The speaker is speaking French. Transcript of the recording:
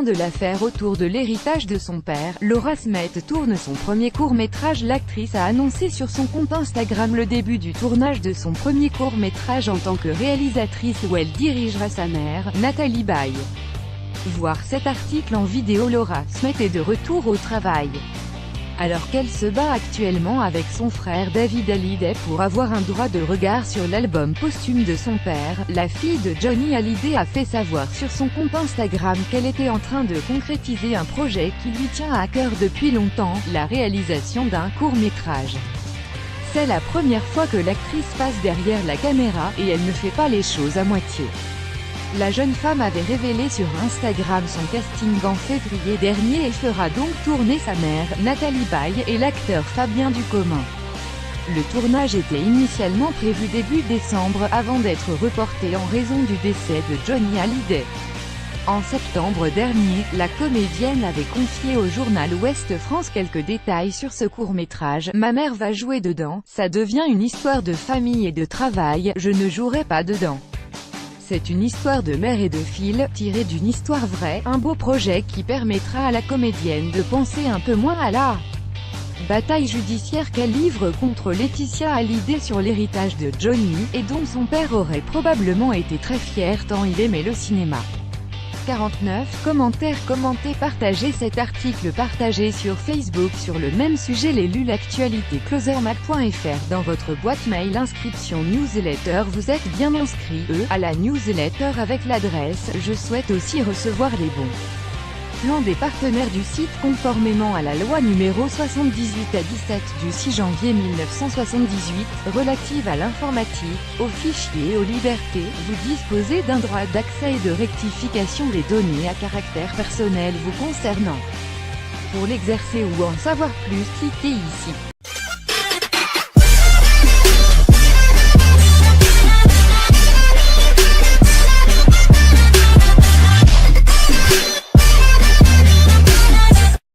fin de l'affaire autour de l'héritage de son père, Laura Smet tourne son premier court-métrage. L'actrice a annoncé sur son compte Instagram le début du tournage de son premier court-métrage en tant que réalisatrice où elle dirigera sa mère, Nathalie Baye. Voir cet article en vidéo. Laura Smet est de retour au travail. Alors qu'elle se bat actuellement avec son frère David Hallyday pour avoir un droit de regard sur l'album posthume de son père, la fille de Johnny Hallyday a fait savoir sur son compte Instagram qu'elle était en train de concrétiser un projet qui lui tient à cœur depuis longtemps, la réalisation d'un court-métrage. C'est la première fois que l'actrice passe derrière la caméra, et elle ne fait pas les choses à moitié. La jeune femme avait révélé sur Instagram son casting en février dernier et fera donc tourner sa mère, Nathalie Baye, et l'acteur Fabien Ducommun. Le tournage était initialement prévu début décembre avant d'être reporté en raison du décès de Johnny Hallyday. En septembre dernier, la comédienne avait confié au journal Ouest France quelques détails sur ce court-métrage. Ma mère va jouer dedans, ça devient une histoire de famille et de travail, je ne jouerai pas dedans. C'est une histoire de mère et de fille, tirée d'une histoire vraie, un beau projet qui permettra à la comédienne de penser un peu moins à la bataille judiciaire qu'elle livre contre Laetitia Hallyday sur l'héritage de Johnny, et dont son père aurait probablement été très fier tant il aimait le cinéma. 49 commentaires. Commentez, partagez cet article, partagé sur Facebook sur le même sujet. L'élu l'actualité closermag.fr dans votre boîte mail. Inscription newsletter. Vous êtes bien inscrit à la newsletter avec l'adresse. Je souhaite aussi recevoir les bons plans des partenaires du site conformément à la loi numéro 78/17 du 6 janvier 1978, relative à l'informatique, aux fichiers et aux libertés. Vous disposez d'un droit d'accès et de rectification des données à caractère personnel vous concernant. Pour l'exercer ou en savoir plus, cliquez ici.